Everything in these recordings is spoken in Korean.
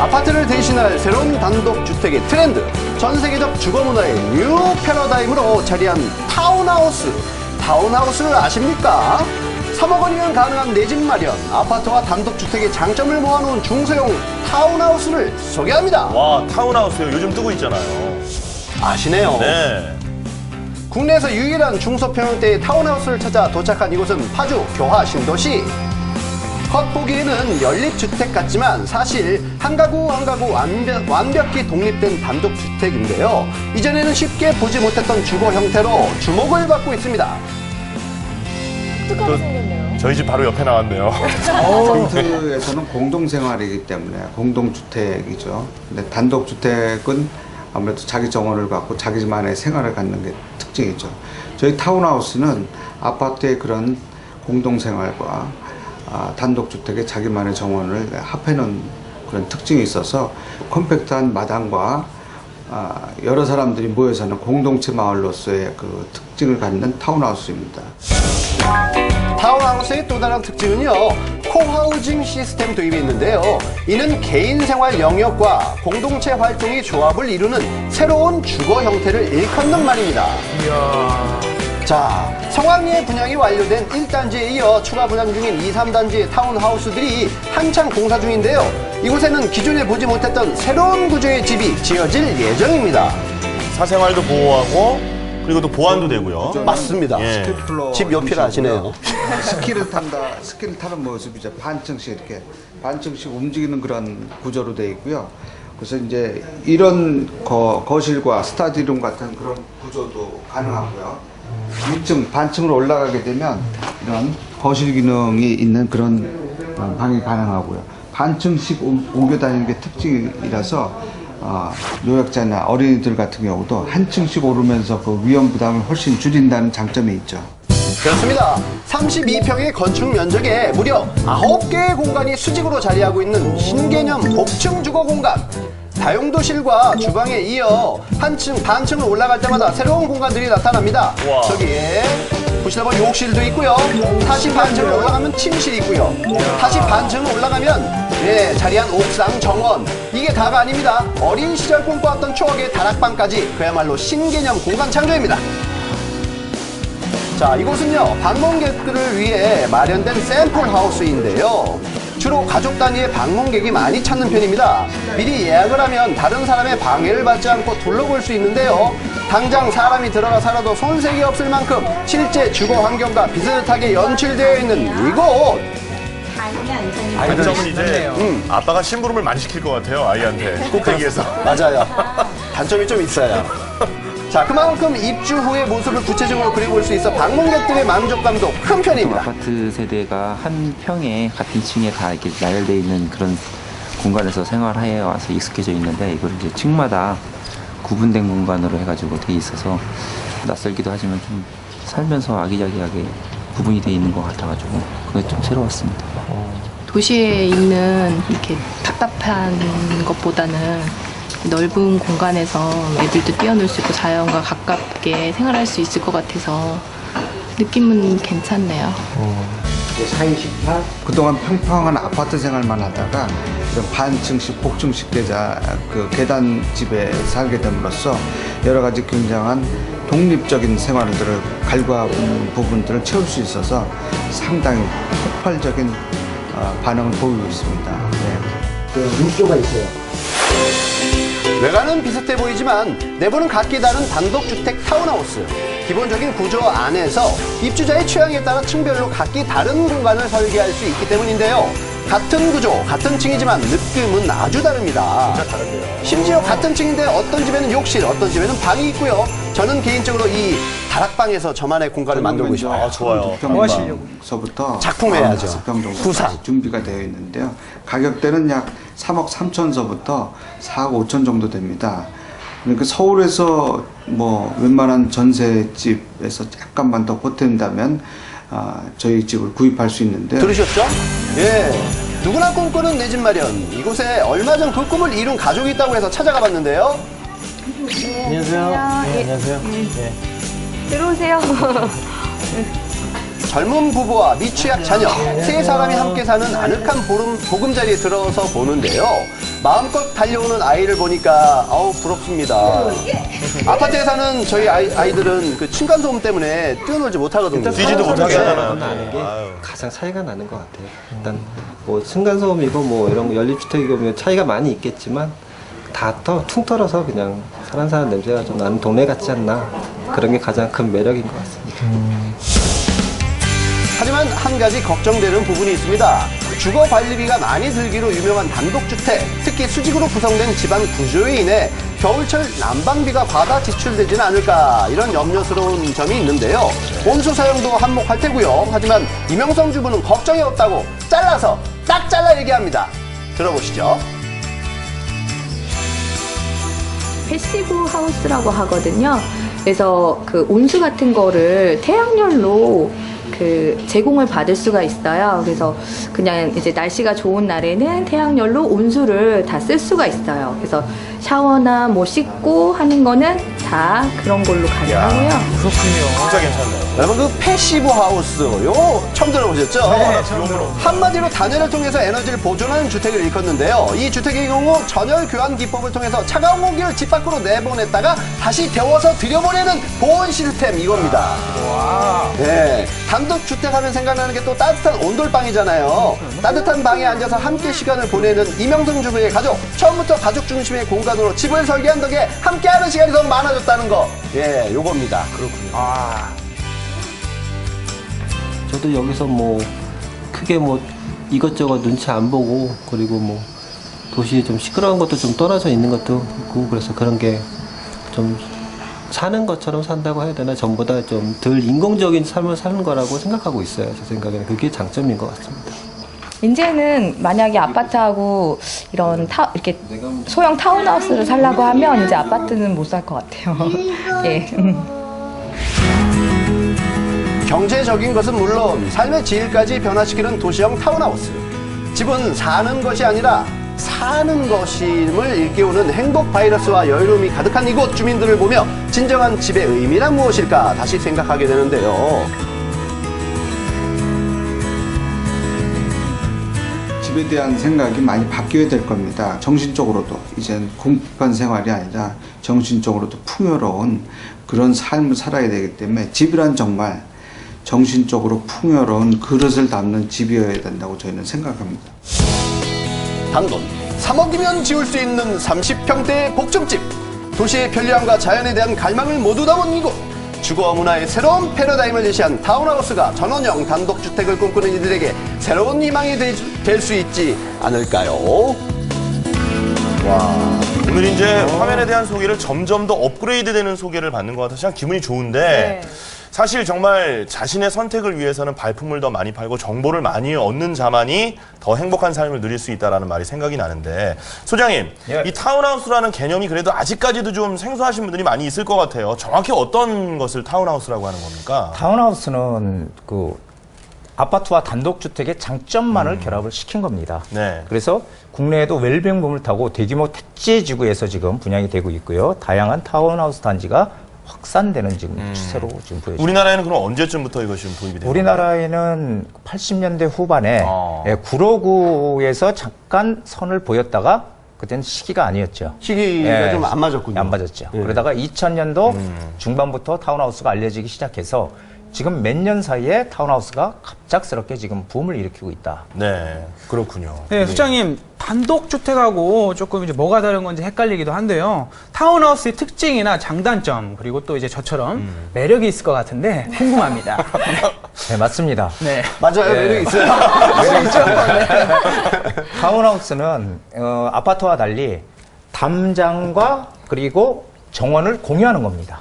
아파트를 대신할 새로운 단독주택의 트렌드, 전 세계적 주거문화의 뉴 패러다임으로 자리한 타운하우스. 타운하우스를 아십니까? 3억 원이면 가능한 내 집 마련, 아파트와 단독주택의 장점을 모아놓은 중소형 타운하우스를 소개합니다. 와, 타운하우스요. 요즘 뜨고 있잖아요. 아시네요. 네. 국내에서 유일한 중소평형대의 타운하우스를 찾아 도착한 이곳은 파주 교화 신도시. 겉보기에는 연립주택 같지만 사실 한 가구 한 가구 완벽히 독립된 단독주택인데요. 이전에는 쉽게 보지 못했던 주거 형태로 주목을 받고 있습니다. 독특하게 생겼네요. 저희 집 바로 옆에 나왔네요. 아파트에서는 공동생활이기 때문에 공동주택이죠. 근데 단독주택은 아무래도 자기 정원을 갖고 자기만의 생활을 갖는 게 특징이죠. 저희 타운하우스는 아파트의 그런 공동생활과 단독주택의 자기만의 정원을 합해놓은 그런 특징이 있어서 컴팩트한 마당과 여러 사람들이 모여 사는 공동체 마을로서의 그 특징을 갖는 타운하우스입니다. 타운하우스의 또 다른 특징은요, 코하우징 시스템 도입이 있는데요. 이는 개인 생활 영역과 공동체 활동이 조합을 이루는 새로운 주거 형태를 일컫는 말입니다. 자, 성황리에 분양이 완료된 1단지에 이어 추가 분양 중인 2, 3단지의 타운하우스들이 한창 공사 중인데요. 이곳에는 기존에 보지 못했던 새로운 구조의 집이 지어질 예정입니다. 사생활도 보호하고 그리고 또 보안도 되고요. 맞습니다. 예. 집 옆이라 하시네요. 스키를 타는 모습이죠. 반층씩 이렇게 반층씩 움직이는 그런 구조로 되어 있고요. 그래서 이제 이런 거실과 스타디룸 같은 그런 구조도 가능하고요. 2층 반층으로 올라가게 되면 이런 거실 기능이 있는 그런 방이 가능하고요. 반층씩 옮겨 다니는 게 특징이라서 노약자나 어린이들 같은 경우도 한 층씩 오르면서 그 위험 부담을 훨씬 줄인다는 장점이 있죠. 그렇습니다. 32평의 건축 면적에 무려 9개의 공간이 수직으로 자리하고 있는 신개념 복층 주거 공간. 다용도실과 주방에 이어 한층 반층을 올라갈 때마다 새로운 공간들이 나타납니다. 우와. 저기에 보시다 보면 욕실도 있고요. 다시 반층을 올라가면 침실이 있고요. 다시 반층을 올라가면 자리한 옥상 정원. 이게 다가 아닙니다. 어린 시절 꿈꿔왔던 추억의 다락방까지 그야말로 신개념 공간 창조입니다. 자, 이곳은요, 방문객들을 위해 마련된 샘플 하우스인데요. 주로 가족 단위의 방문객이 많이 찾는 편입니다. 미리 예약을 하면 다른 사람의 방해를 받지 않고 둘러볼 수 있는데요. 당장 사람이 들어가 살아도 손색이 없을 만큼 실제 주거 환경과 비슷하게 연출되어 있는 이곳. 단점은 이제 아빠가 심부름을 많이 시킬 것 같아요, 아이한테. 꼭대기에서. 맞아요. 단점이 좀 있어요. 자, 그만큼 입주 후의 모습을 구체적으로 그려볼 수 있어 방문객들의 만족감도 큰 편입니다. 아파트 세대가 한 평에 같은 층에 다 이렇게 나열되어 있는 그런 공간에서 생활해 와서 익숙해져 있는데 이걸 이제 층마다 구분된 공간으로 해가지고 돼 있어서 낯설기도 하지만 좀 살면서 아기자기하게 구분이 돼 있는 것 같아가지고 그게 좀 새로웠습니다. 도시에 있는 이렇게 답답한 것보다는 넓은 공간에서 애들도 뛰어놀 수 있고 자연과 가깝게 생활할 수 있을 것 같아서 느낌은 괜찮네요. 4인 18? 그동안 평평한 아파트 생활만 하다가 이런 반층식, 복층식 계단집에 살게 됨으로써 여러 가지 굉장한 독립적인 생활들을 갈구한 부분들을 채울 수 있어서 상당히 폭발적인 반응을 보이고 있습니다. 네. 욕조가 있어요. 외관은 비슷해 보이지만 내부는 각기 다른 단독주택 타운하우스. 기본적인 구조 안에서 입주자의 취향에 따라 층별로 각기 다른 공간을 설계할 수 있기 때문인데요. 같은 구조, 같은 층이지만 느낌은 아주 다릅니다. 진짜 다른데요. 심지어 같은 층인데 어떤 집에는 욕실, 어떤 집에는 방이 있고요. 저는 개인적으로 이 다락방에서 저만의 공간을 만들고 싶어요. 아, 좋아요. 평방서부터 작품해야죠. 5평 정도 구상. 준비가 되어 있는데요. 가격대는 약 3억 3천서부터 4억 5천 정도 됩니다. 그러니까 서울에서 뭐 웬만한 전세집에서 약간만 더 보탠다면 저희 집을 구입할 수 있는데. 들으셨죠? 예. 누구나 꿈꾸는 내 집 마련. 이곳에 얼마 전 그 꿈을 이룬 가족이 있다고 해서 찾아가 봤는데요. 안녕하세요. 네, 안녕하세요. 네. 들어오세요. 젊은 부부와 미취학 자녀, 세 사람이 함께 사는 아늑한 보금자리에 들어서 보는데요. 마음껏 달려오는 아이를 보니까 아우 부럽습니다. 아파트에 사는 저희 아이들은 그 층간소음 때문에 뛰어놀지 못하거든요. 뛰지도 못하게 하잖아요. 나는 게 아유. 가장 차이가 나는 것 같아요. 일단 뭐 층간소음이고 뭐 이런 거 연립주택이고 뭐 차이가 많이 있겠지만 다 퉁 털어서 그냥 사람 냄새가 좀 나는 동네 같지 않나, 그런 게 가장 큰 매력인 것 같습니다. 하지만 한 가지 걱정되는 부분이 있습니다. 주거 관리비가 많이 들기로 유명한 단독주택, 특히 수직으로 구성된 집안 구조에 인해 겨울철 난방비가 과다 지출되지는 않을까, 이런 염려스러운 점이 있는데요. 온수 사용도 한몫할 테고요. 하지만 이명성 주부는 걱정이 없다고 잘라서 딱 잘라 얘기합니다. 들어보시죠. 패시브 하우스라고 하거든요. 그래서 그 온수 같은 거를 태양열로 그 제공을 받을 수가 있어요. 그래서 그냥 이제 날씨가 좋은 날에는 태양열로 온수를 다 쓸 수가 있어요. 그래서 샤워나 뭐 씻고 하는 거는 다 그런 걸로 가능하고요. 진짜 괜찮네요. 여러분 그 패시브 하우스 요거 처음 들어보셨죠? 한마디로 단열을 통해서 에너지를 보존하는 주택을 일컫는데요. 이 주택의 경우 전열 교환 기법을 통해서 차가운 공기를 집 밖으로 내보냈다가 다시 데워서 들여보내는 보온 시스템 이겁니다. 네, 단독 주택 하면 생각나는 게 또 따뜻한 온돌방이잖아요. 따뜻한 방에 앉아서 함께 시간을 보내는 이명성 주부의 가족. 처음부터 가족 중심의 공간으로 집을 설계한 덕에 함께하는 시간이 더 많아졌다는 거. 예, 요겁니다. 그렇군요. 저도 여기서 뭐 크게 뭐 이것저것 눈치 안 보고, 그리고 뭐 도시에 좀 시끄러운 것도 좀 떨어져 있는 것도 있고, 그래서 그런 게 좀 사는 것처럼 산다고 해야 되나, 전보다 좀 덜 인공적인 삶을 사는 거라고 생각하고 있어요. 제 생각에는 그게 장점인 것 같습니다. 이제는 만약에 아파트하고 이런 이렇게 소형 타운하우스를 살려고 하면 이제 아파트는 못 살 것 같아요. 예. 경제적인 것은 물론 삶의 질까지 변화시키는 도시형 타운하우스. 집은 사는 것이 아니라 사는 것임을 일깨우는 행복 바이러스와 여유로움이 가득한 이곳 주민들을 보며 진정한 집의 의미란 무엇일까 다시 생각하게 되는데요. 집에 대한 생각이 많이 바뀌어야 될 겁니다. 정신적으로도 이젠 공급한 생활이 아니라 정신적으로도 풍요로운 그런 삶을 살아야 되기 때문에 집이란 정말 정신적으로 풍요로운 그릇을 담는 집이어야 된다고 저희는 생각합니다. 단돈 3억이면 지을 수 있는 30평대의 복층집. 도시의 편리함과 자연에 대한 갈망을 모두 담은 이곳. 주거 문화의 새로운 패러다임을 제시한 타운하우스가 전원형 단독주택을 꿈꾸는 이들에게 새로운 희망이 될 수 있지 않을까요? 와. 오늘 이제 화면에 대한 소개를 점점 더 업그레이드되는 소개를 받는 것 같아서 참 기분이 좋은데, 사실 정말 자신의 선택을 위해서는 발품을 더 많이 팔고 정보를 많이 얻는 자만이 더 행복한 삶을 누릴 수 있다는 말이 생각이 나는데, 소장님, 이 타운하우스라는 개념이 그래도 아직까지도 좀 생소하신 분들이 많이 있을 것 같아요. 정확히 어떤 것을 타운하우스라고 하는 겁니까? 타운하우스는 그 아파트와 단독주택의 장점만을 결합을 시킨 겁니다. 네. 그래서 국내에도 웰빙 붐을 타고 대규모 택지지구에서 지금 분양이 되고 있고요. 다양한 타운하우스 단지가 확산되는 지금 추세로 지금 보여집니다. 우리나라에는 그럼 언제쯤부터 이것이 좀 도입이 됩니까? 우리나라에는 80년대 후반에 구로구에서 잠깐 선을 보였다가 그때는 시기가 아니었죠. 시기가 좀 안 맞았군요. 안 맞았죠. 그러다가 2000년도 중반부터 타운하우스가 알려지기 시작해서 지금 몇 년 사이에 타운하우스가 갑작스럽게 지금 붐을 일으키고 있다. 네, 그렇군요. 네, 소장님, 단독주택하고 조금 이제 뭐가 다른 건지 헷갈리기도 한데요. 타운하우스의 특징이나 장단점, 그리고 또 이제 저처럼 매력이 있을 것 같은데 궁금합니다. 네, 맞습니다. 네. 맞아요, 매력 있어요. 매력 있죠. 타운하우스는 아파트와 달리 담장과 그리고 정원을 공유하는 겁니다.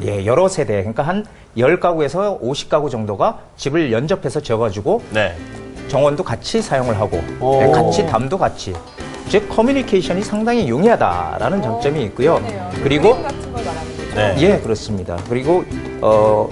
예, 여러 세대, 그러니까 한 10가구에서 50가구 정도가 집을 연접해서 지어가지고 정원도 같이 사용을 하고 네, 같이 담도 같이, 즉 커뮤니케이션이 상당히 용이하다라는 장점이 있고요. 그리고 예, 그렇습니다. 그리고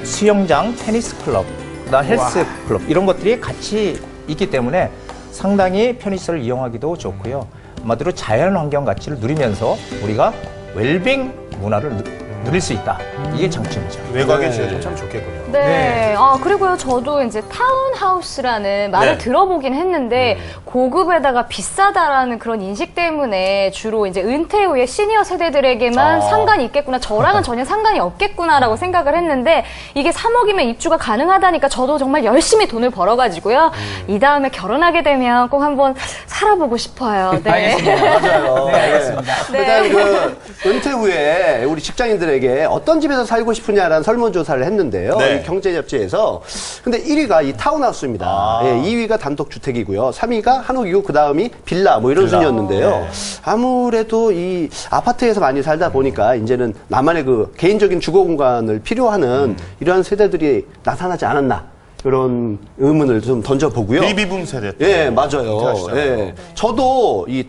수영장, 테니스 클럽, 그다음 헬스 클럽 이런 것들이 같이 있기 때문에 상당히 편의시설을 이용하기도 좋고요. 한마디로 자연환경 가치를 누리면서 우리가 웰빙 문화를 누릴 수 있다. 이게 장점이죠. 외곽에 지어지면 참 좋겠군요. 네. 그리고요, 저도 이제 타운하우스라는 말을 네. 들어보긴 했는데, 고급에다가 비싸다라는 그런 인식 때문에 주로 이제 은퇴 후에 시니어 세대들에게만 상관이 있겠구나, 저랑은 전혀 상관이 없겠구나라고 생각을 했는데, 이게 3억이면 입주가 가능하다니까 저도 정말 열심히 돈을 벌어가지고요, 이 다음에 결혼하게 되면 꼭 한번 살아보고 싶어요. 네. 알겠습니다. 맞아요. 네, 알겠습니다. 일단 그 은퇴 후에 우리 직장인들에게 어떤 집에서 살고 싶으냐라는 설문조사를 했는데요. 네. 이 경제잡지에서. 근데 1위가 이 타운하우스입니다. 예, 2위가 단독주택이고요. 3위가 한옥이고 그 다음이 빌라 뭐 이런 순이었는데요. 네. 아무래도 이 아파트에서 많이 살다 보니까 이제는 나만의 그 개인적인 주거 공간을 필요하는 이러한 세대들이 나타나지 않았나. 이런 의문을 좀 던져보고요. 베이비붐 세대. 예, 맞아요. 은퇴하시잖아요. 예. 저도 이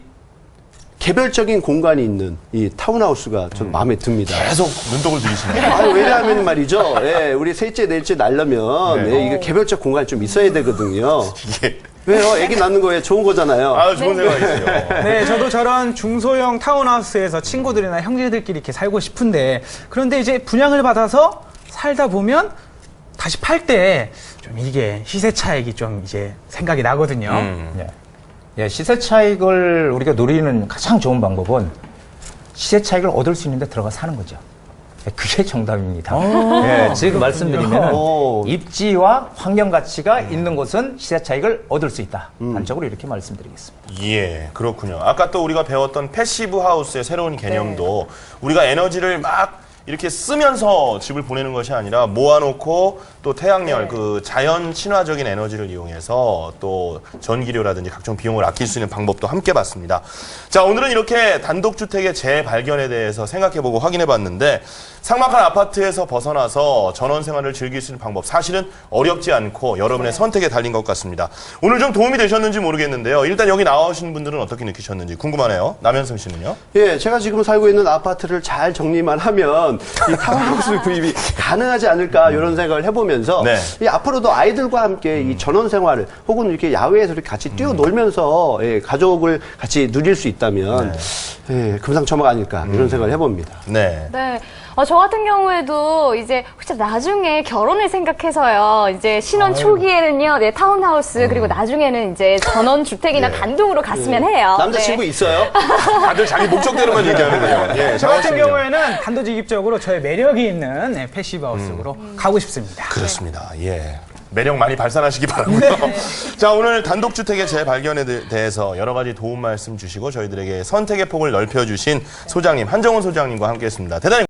개별적인 공간이 있는 이 타운하우스가 좀 마음에 듭니다. 계속 눈독을 들이시네요. 아유, 왜냐하면 말이죠. 예, 우리 셋째, 넷째 낳으려면 네. 예, 이게 개별적 공간이 좀 있어야 되거든요. 이게 왜요? 애기 낳는 거에 좋은 거잖아요. 좋은 생각이세요. 네, 저도 저런 중소형 타운하우스에서 친구들이나 형제들끼리 이렇게 살고 싶은데, 그런데 이제 분양을 받아서 살다 보면 다시 팔 때 좀 이게 시세 차익이 좀 이제 생각이 나거든요. 예, 시세 차익을 우리가 누리는 가장 좋은 방법은 시세 차익을 얻을 수 있는데 들어가 사는 거죠. 예, 그게 정답입니다. 예, 지금 말씀드리면 입지와 환경 가치가 있는 곳은 시세 차익을 얻을 수 있다. 단적으로 이렇게 말씀드리겠습니다. 예, 그렇군요. 아까 또 우리가 배웠던 패시브 하우스의 새로운 개념도 우리가 에너지를 막 이렇게 쓰면서 집을 보내는 것이 아니라 모아놓고 또 태양열, 그 자연 친화적인 에너지를 이용해서 또 전기료라든지 각종 비용을 아낄 수 있는 방법도 함께 봤습니다. 자, 오늘은 이렇게 단독주택의 재발견에 대해서 생각해보고 확인해봤는데, 삭막한 아파트에서 벗어나서 전원 생활을 즐길 수 있는 방법, 사실은 어렵지 않고 여러분의 선택에 달린 것 같습니다. 오늘 좀 도움이 되셨는지 모르겠는데요. 일단 여기 나오신 분들은 어떻게 느끼셨는지 궁금하네요. 남현승 씨는요? 예, 제가 지금 살고 있는 아파트를 잘 정리만 하면 이 타운하우스 구입이 가능하지 않을까 이런 생각을 해보면서 네. 이 앞으로도 아이들과 함께 이 전원 생활을 혹은 이렇게 야외에서 이렇게 같이 뛰어놀면서 예, 가족을 같이 누릴 수 있다면 예, 금상첨화가 아닐까 이런 생각을 해봅니다. 네. 네. 저 같은 경우에도 이제 혹시 나중에 결혼을 생각해서요. 이제 신혼 초기에는요, 네, 타운하우스, 그리고 나중에는 이제 전원주택이나 단독으로 갔으면 해요. 남자친구 네. 있어요? 다들 자기 목적대로만 얘기하는데요. 예, 저 같은 경우에는 단도직입적으로 저의 매력이 있는 패시브 하우스로 가고 싶습니다. 그렇습니다. 예. 매력 많이 발산하시기 바라고요. 자, 오늘 단독주택의 재발견에 대해서 여러 가지 도움 말씀 주시고 저희들에게 선택의 폭을 넓혀주신 소장님, 한정훈 소장님과 함께했습니다. 대단히